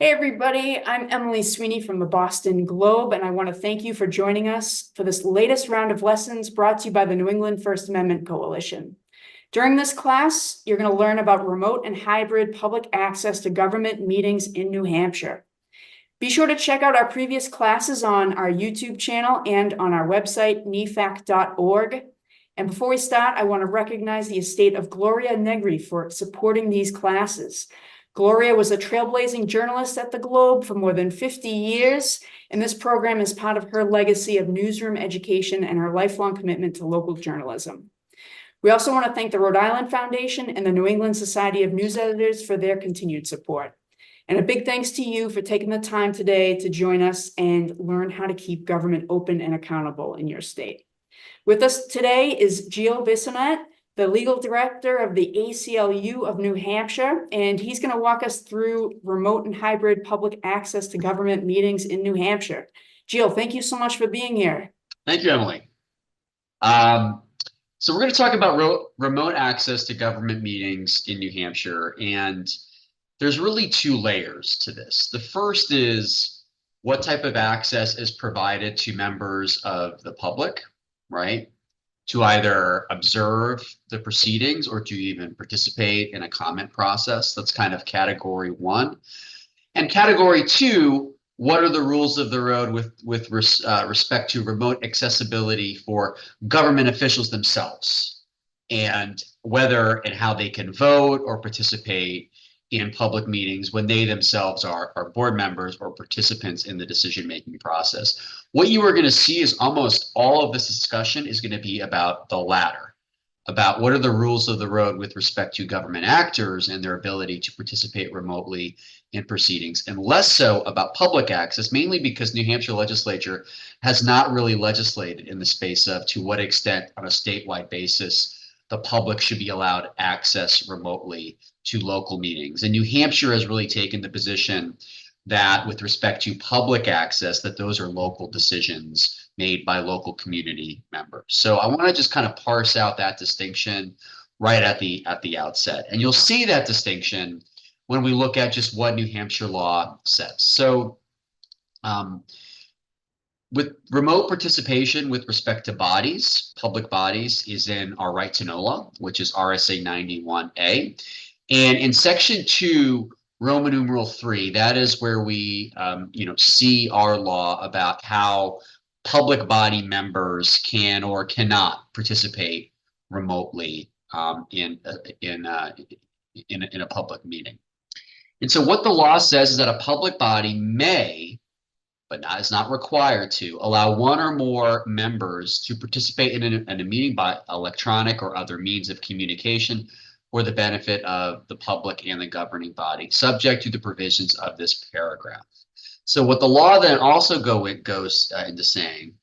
Hey everybody, I'm Emily Sweeney from the Boston Globe, and I want to thank you for joining us for this latest round of lessons brought to you by the New England First Amendment Coalition. During this class, you're going to learn about remote and hybrid public access to government meetings in New Hampshire. Be sure to check out our previous classes on our YouTube channel and on our website, nefac.org. And before we start, I want to recognize the Estate of Gloria Negri for supporting these classes. Gloria was a trailblazing journalist at the Globe for more than 50 years, and this program is part of her legacy of newsroom education and her lifelong commitment to local journalism. We also want to thank the Rhode Island Foundation and the New England Society of News Editors for their continued support. And a big thanks to you for taking the time today to join us and learn how to keep government open and accountable in your state. With us today is Gilles Bissonnette, the legal director of the ACLU of New Hampshire, and he's going to walk us through remote and hybrid public access to government meetings in New Hampshire. Gilles, thank you so much for being here. Thank you, Emily. So we're going to talk about remote access to government meetings in New Hampshire, and there's really two layers to this. The first is what type of access is provided to members of the public, right? To either observe the proceedings or to even participate in a comment process. That's kind of category one. And category two, what are the rules of the road with respect to remote accessibility for government officials themselves, and whether and how they can vote or participate in public meetings when they themselves are board members or participants in the decision-making process. What you are going to see is almost all of this discussion is going to be about the latter, about what are the rules of the road with respect to government actors and their ability to participate remotely in proceedings, and less so about public access, mainly because New Hampshire legislature has not really legislated in the space of to what extent on a statewide basis the public should be allowed access remotely to local meetings. And New Hampshire has really taken the position that with respect to public access, that those are local decisions made by local community members. So I want to just kind of parse out that distinction right at the outset. And you'll see that distinction when we look at just what New Hampshire law says. So with remote participation with respect to bodies, public bodies, is in our right to know law, which is RSA 91A. And in section 2, Roman numeral 3, that is where we see our law about how public body members can or cannot participate remotely in a public meeting. And so what the law says is that a public body may, but is not required to, allow one or more members to participate in a meeting by electronic or other means of communication for the benefit of the public and the governing body, subject to the provisions of this paragraph. So what the law then also goes into saying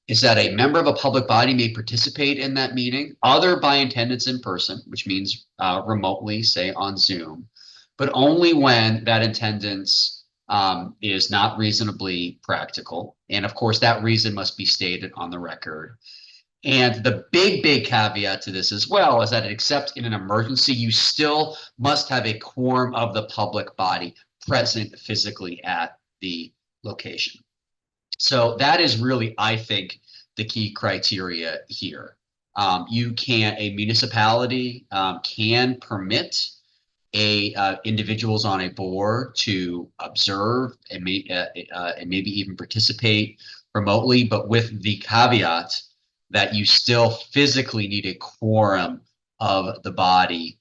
is that a member of a public body may participate in that meeting, other by attendance in person, which means remotely, say on Zoom, but only when that attendance is not reasonably practical. And of course, that reason must be stated on the record. And the big caveat to this as well is that except in an emergency, you still must have a quorum of the public body present physically at the location. So that is really, I think, the key criteria here. A municipality can permit individuals on a board to observe and maybe even participate remotely, but with the caveat that you still physically need a quorum of the body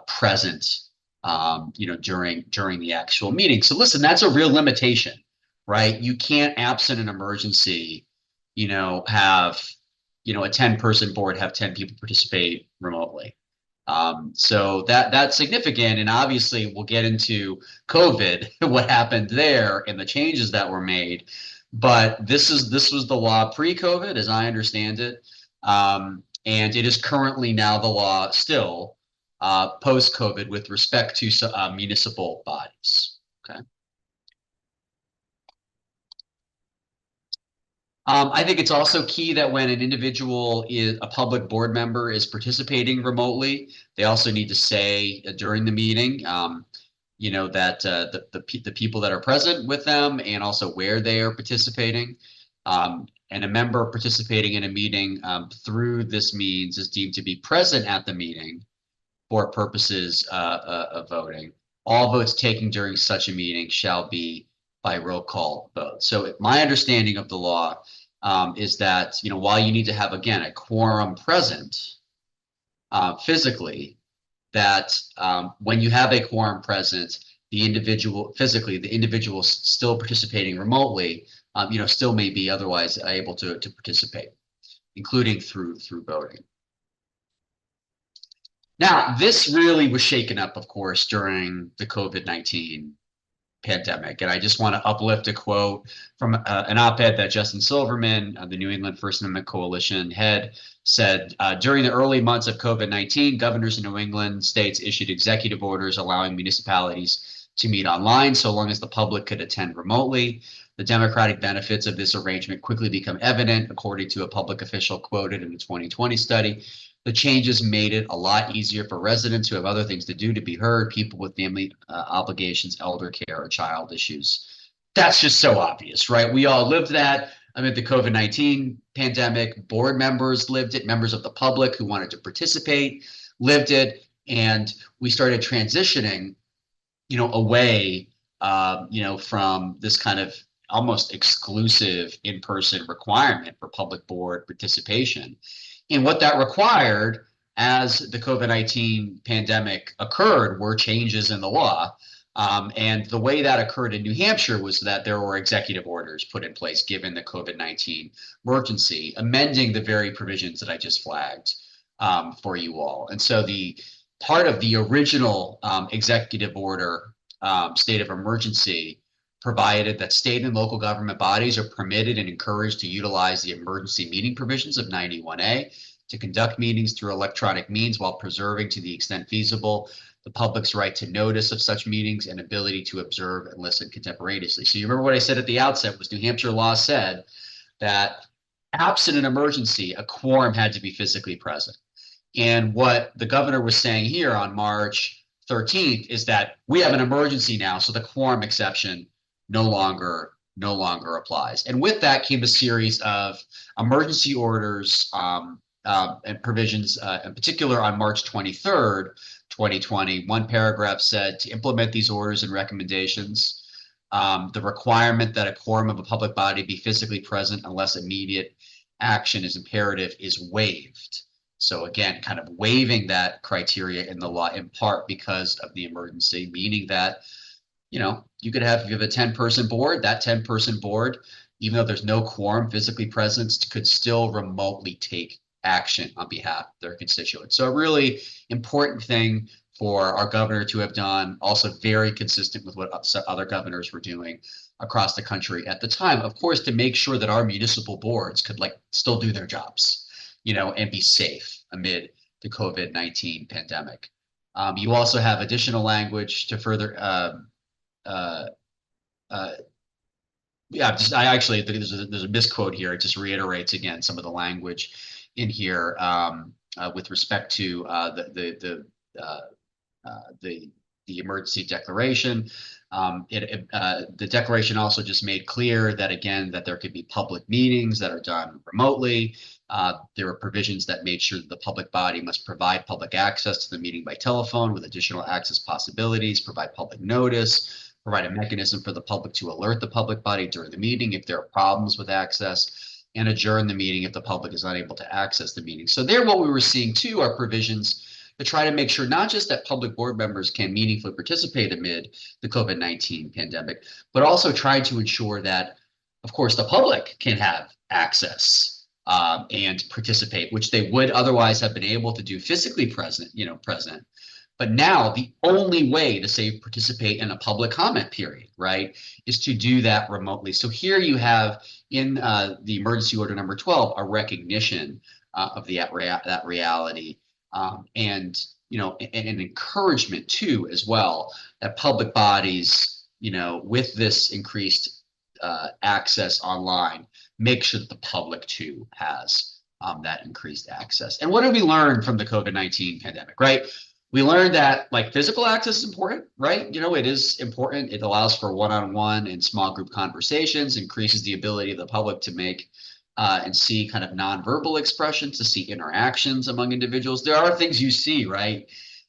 present, during the actual meeting. So listen, that's a real limitation, right? You can't, absent an emergency, have, a 10-person board have 10 people participate remotely. So that's significant, and obviously we'll get into COVID, what happened there, and the changes that were made. But this was the law pre-COVID, as I understand it, and it is currently now the law still post-COVID with respect to municipal bodies. Okay. I think it's also key that when an individual is a public board member is participating remotely, they also need to say during the meeting that the people that are present with them and also where they are participating. And a member participating in a meeting through this means is deemed to be present at the meeting for purposes of voting. All votes taken during such a meeting shall be by roll call vote. So my understanding of the law is that, while you need to have, again, a quorum present physically, that when you have a quorum present, the individual still participating remotely, still may be otherwise able to participate, including through voting. Now, this really was shaken up, of course, during the COVID-19 pandemic. And I just want to uplift a quote from an op-ed that Justin Silverman, the New England First Amendment Coalition head, said, during the early months of COVID-19, governors in New England states issued executive orders allowing municipalities to meet online so long as the public could attend remotely. The democratic benefits of this arrangement quickly become evident, according to a public official quoted in a 2020 study. The changes made it a lot easier for residents who have other things to do to be heard, people with family obligations, elder care, or child issues. That's just so obvious, right? We all lived that amid the COVID-19 pandemic. Board members lived it. Members of the public who wanted to participate lived it. And we started transitioning, away, from this kind of almost exclusive in-person requirement for public board participation. And what that required as the COVID-19 pandemic occurred were changes in the law. And the way that occurred in New Hampshire was that there were executive orders put in place given the COVID-19 emergency, amending the very provisions that I just flagged for you all. And so the part of the original executive order, state of emergency, provided that state and local government bodies are permitted and encouraged to utilize the emergency meeting provisions of 91A to conduct meetings through electronic means while preserving, to the extent feasible, the public's right to notice of such meetings and ability to observe and listen contemporaneously. So you remember what I said at the outset was New Hampshire law said that absent an emergency, a quorum had to be physically present. And what the governor was saying here on March 13th is that we have an emergency now, so the quorum exception no longer applies. And with that came a series of emergency orders and provisions, in particular on March 23rd, 2020. One paragraph said to implement these orders and recommendations, the requirement that a quorum of a public body be physically present unless immediate action is imperative is waived. So again, kind of waiving that criteria in the law in part because of the emergency, meaning that you could have, if you have a 10-person board, that 10-person board, even though there's no quorum physically present, could still remotely take action on behalf of their constituents. So a really important thing for our governor to have done, also very consistent with what other governors were doing across the country at the time, of course, to make sure that our municipal boards could still do their jobs, and be safe amid the COVID-19 pandemic. You also have additional language to further I actually think there's a misquote here. It just reiterates again some of the language in here with respect to the emergency declaration. The declaration also just made clear that, again, that there could be public meetings that are done remotely. There were provisions that made sure that the public body must provide public access to the meeting by telephone with additional access possibilities, provide public notice, provide a mechanism for the public to alert the public body during the meeting if there are problems with access, and adjourn the meeting if the public is unable to access the meeting. So there, what we were seeing too are provisions to try to make sure not just that public board members can meaningfully participate amid the COVID-19 pandemic, but also try to ensure that, of course, the public can have access and participate, which they would otherwise have been able to do physically present. But now the only way to say participate in a public comment period, right, is to do that remotely. So here you have in the emergency order number 12 a recognition of that reality, and an encouragement too as well that public bodies, with this increased access online, make sure that the public too has that increased access. And what did we learn from the COVID-19 pandemic, right? We learned that like physical access is important, right? It is important. It allows for one-on-one and small group conversations, increases the ability of the public to make and see kind of nonverbal expressions, to see interactions among individuals. There are things you see, right,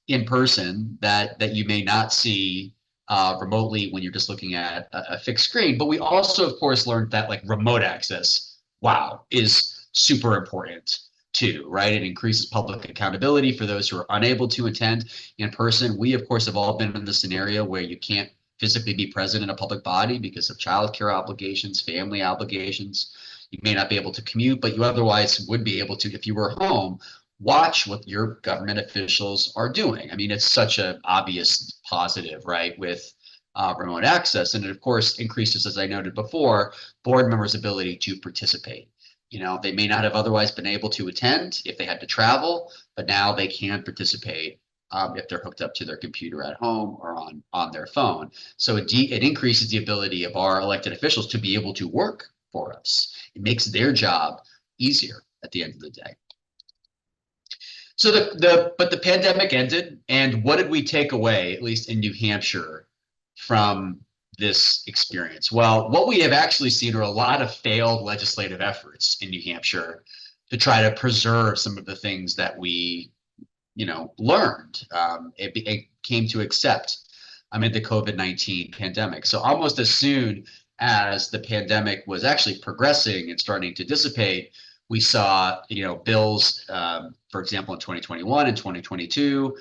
in person that you may not see remotely when you're just looking at a fixed screen. But we also, of course, learned that like remote access, wow, is super important too, right? It increases public accountability for those who are unable to attend in person. We, of course, have all been in the scenario where you can't physically be present in a public body because of childcare obligations, family obligations. You may not be able to commute, but you otherwise would be able to, if you were home, watch what your government officials are doing. I mean, it's such an obvious positive, right, with remote access. And it, of course, increases, as I noted before, board members' ability to participate. They may not have otherwise been able to attend if they had to travel, but now they can participate if they're hooked up to their computer at home or on their phone. So it increases the ability of our elected officials to be able to work for us. It makes their job easier at the end of the day. So but the pandemic ended, and what did we take away, at least in New Hampshire, from this experience? Well, what we have actually seen are a lot of failed legislative efforts in New Hampshire to try to preserve some of the things that we, learned. It came to accept amid the COVID-19 pandemic. So almost as soon as the pandemic was actually progressing and starting to dissipate, we saw, bills, for example, in 2021 and 2022,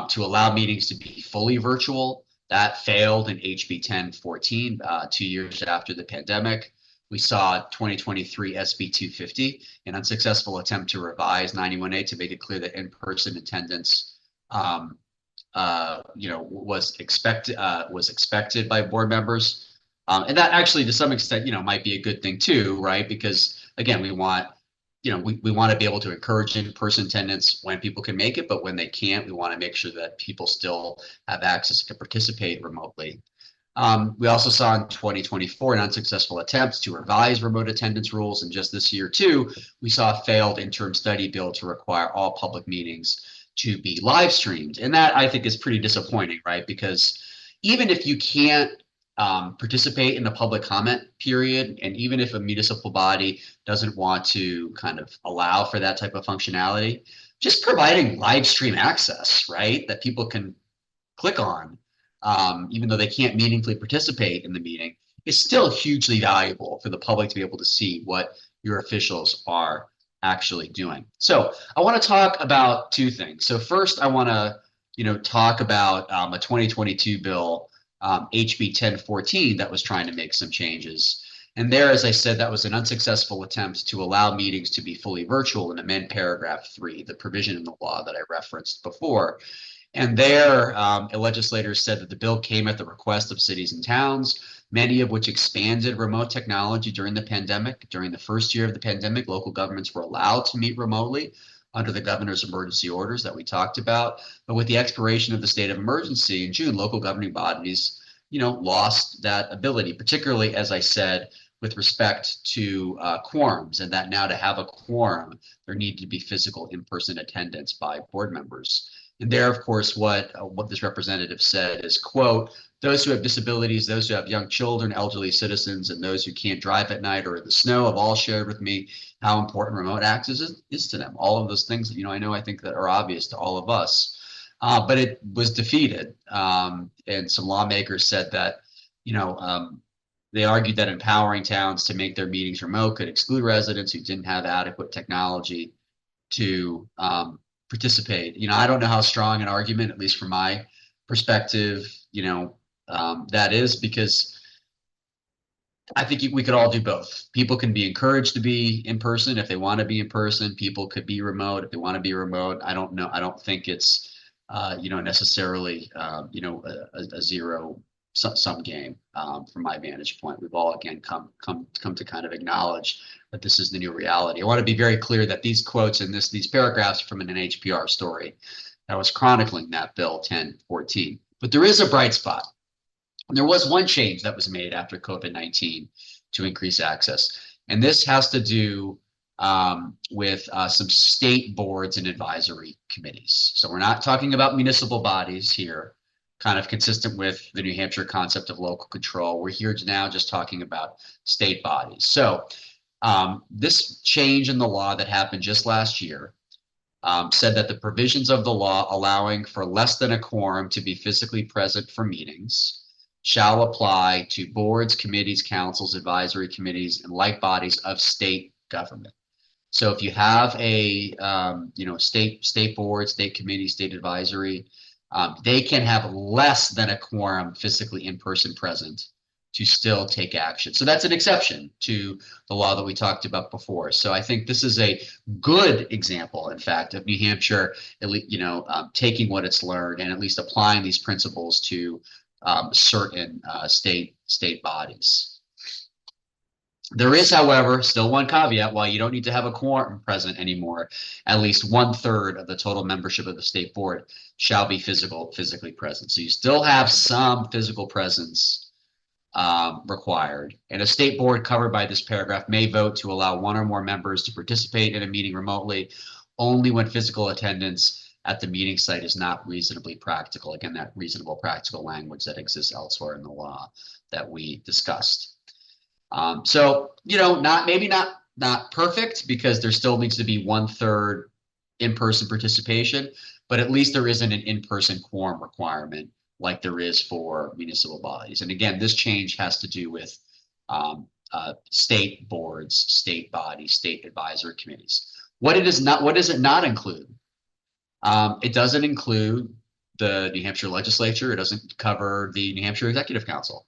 to allow meetings to be fully virtual. That failed in HB 1014, 2 years after the pandemic. We saw 2023 SB 250, an unsuccessful attempt to revise 91A to make it clear that in-person attendance, was expected by board members. And that actually, to some extent, might be a good thing too, right? Because again, we want to be able to encourage in-person attendance when people can make it, but when they can't, we want to make sure that people still have access to participate remotely. We also saw in 2024 an unsuccessful attempt to revise remote attendance rules, and just this year too, we saw a failed interim study bill to require all public meetings to be live streamed. And that, I think, is pretty disappointing, right? Because even if you can't participate in the public comment period, and even if a municipal body doesn't want to kind of allow for that type of functionality, just providing live stream access, right, that people can click on, even though they can't meaningfully participate in the meeting, is still hugely valuable for the public to be able to see what your officials are actually doing. So I want to talk about two things. So first, I want to talk about a 2022 bill, HB 1014, that was trying to make some changes. And there, as I said, that was an unsuccessful attempt to allow meetings to be fully virtual and amend paragraph 3, the provision in the law that I referenced before. And there, legislators said that the bill came at the request of cities and towns, many of which expanded remote technology during the pandemic. During the first year of the pandemic, local governments were allowed to meet remotely under the governor's emergency orders that we talked about. But with the expiration of the state of emergency in June, local governing bodies, lost that ability, particularly, as I said, with respect to quorums, and that now to have a quorum, there needed to be physical in-person attendance by board members. And there, of course, what this representative said is, quote, those who have disabilities, those who have young children, elderly citizens, and those who can't drive at night or in the snow have all shared with me how important remote access is to them. All of those things that, I think that are obvious to all of us. But it was defeated. And some lawmakers said that, they argued that empowering towns to make their meetings remote could exclude residents who didn't have adequate technology to participate. I don't know how strong an argument, at least from my perspective, that is, because I think we could all do both. People can be encouraged to be in person if they want to be in person. People could be remote if they want to be remote. I don't know. I don't think it's, necessarily, a zero sum game from my vantage point. We've all, again, come to kind of acknowledge that this is the new reality. I want to be very clear that these quotes and these paragraphs are from an NHPR story that was chronicling that bill 1014. But there is a bright spot. There was one change that was made after COVID-19 to increase access. And this has to do with some state boards and advisory committees. So we're not talking about municipal bodies here, kind of consistent with the New Hampshire concept of local control. We're here now just talking about state bodies. So this change in the law that happened just last year said that the provisions of the law allowing for less than a quorum to be physically present for meetings shall apply to boards, committees, councils, advisory committees, and like bodies of state government. So if you have a state board, state committee, state advisory, they can have less than a quorum physically in person present to still take action. So that's an exception to the law that we talked about before. So I think this is a good example, in fact, of New Hampshire, taking what it's learned and at least applying these principles to certain state bodies. There is, however, still one caveat. While you don't need to have a quorum present anymore, at least 1/3 of the total membership of the state board shall be physically present. So you still have some physical presence required. And a state board covered by this paragraph may vote to allow one or more members to participate in a meeting remotely only when physical attendance at the meeting site is not reasonably practical. Again, that reasonable practical language that exists elsewhere in the law that we discussed. So, not perfect, because there still needs to be 1/3 in-person participation, but at least there isn't an in-person quorum requirement like there is for municipal bodies. And again, this change has to do with state boards, state bodies, state advisory committees. What does it not include? It doesn't include the New Hampshire legislature. It doesn't cover the New Hampshire Executive Council,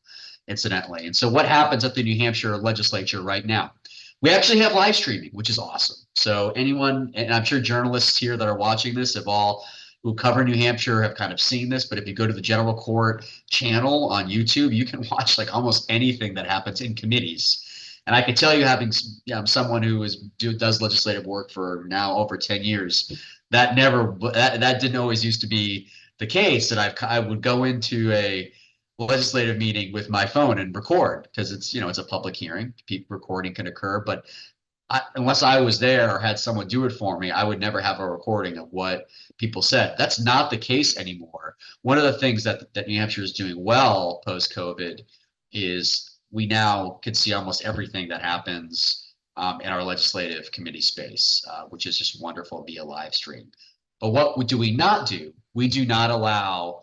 incidentally. And so what happens at the New Hampshire legislature right now? We actually have live streaming, which is awesome. So anyone, and I'm sure journalists here that are watching this who cover New Hampshire have kind of seen this, but if you go to the General Court channel on YouTube, you can watch like almost anything that happens in committees. And I can tell you, having someone who does legislative work for now over 10 years, that didn't always used to be the case. That I would go into a legislative meeting with my phone and record, because it's a public hearing. Recording can occur, but unless I was there or had someone do it for me, I would never have a recording of what people said. That's not the case anymore. One of the things that New Hampshire is doing well post-COVID is we now can see almost everything that happens in our legislative committee space, which is just wonderful via live stream. But what do we not do? We do not allow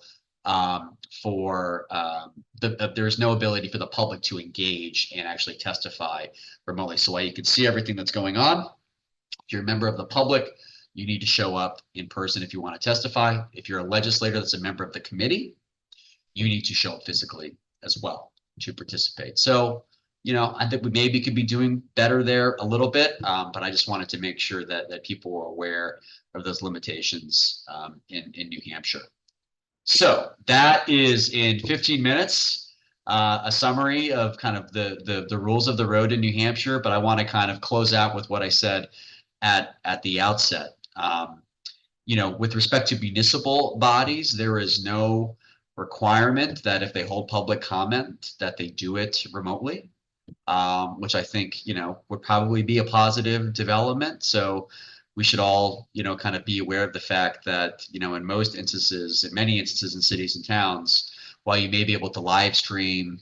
there's no ability for the public to engage and actually testify remotely. So while you can see everything that's going on, if you're a member of the public, you need to show up in person if you want to testify. If you're a legislator that's a member of the committee, you need to show up physically as well to participate. So, I think we maybe could be doing better there a little bit, but I just wanted to make sure that people were aware of those limitations in New Hampshire. So that is, in 15 minutes, a summary of kind of the rules of the road in New Hampshire, but I want to kind of close out with what I said at the outset. With respect to municipal bodies, there is no requirement that if they hold public comment that they do it remotely, which I think, would probably be a positive development. So we should all, kind of be aware of the fact that, in many instances in cities and towns, while you may be able to live stream,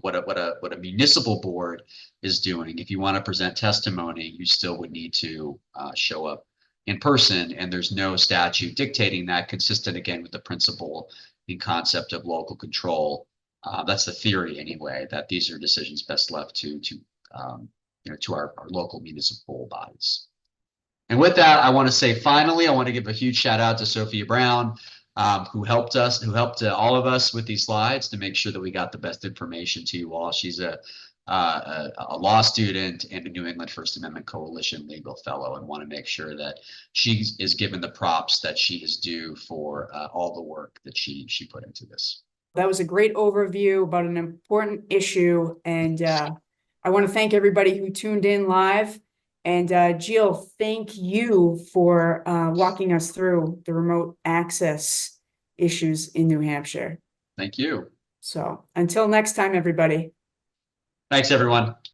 what a municipal board is doing, if you want to present testimony, you still would need to show up in person, and there's no statute dictating that, consistent again with the principle and concept of local control. That's the theory anyway, that these are decisions best left to our local municipal bodies. And with that, I want to say, finally, I want to give a huge shout out to Sophia Brown, who helped all of us with these slides to make sure that we got the best information to you all. She's a law student and a New England First Amendment Coalition legal fellow, and want to make sure that she is given the props that she is due for all the work that she put into this. That was a great overview about an important issue, and I want to thank everybody who tuned in live. And Gilles, thank you for walking us through the remote access issues in New Hampshire. Thank you. So until next time, everybody. Thanks, everyone.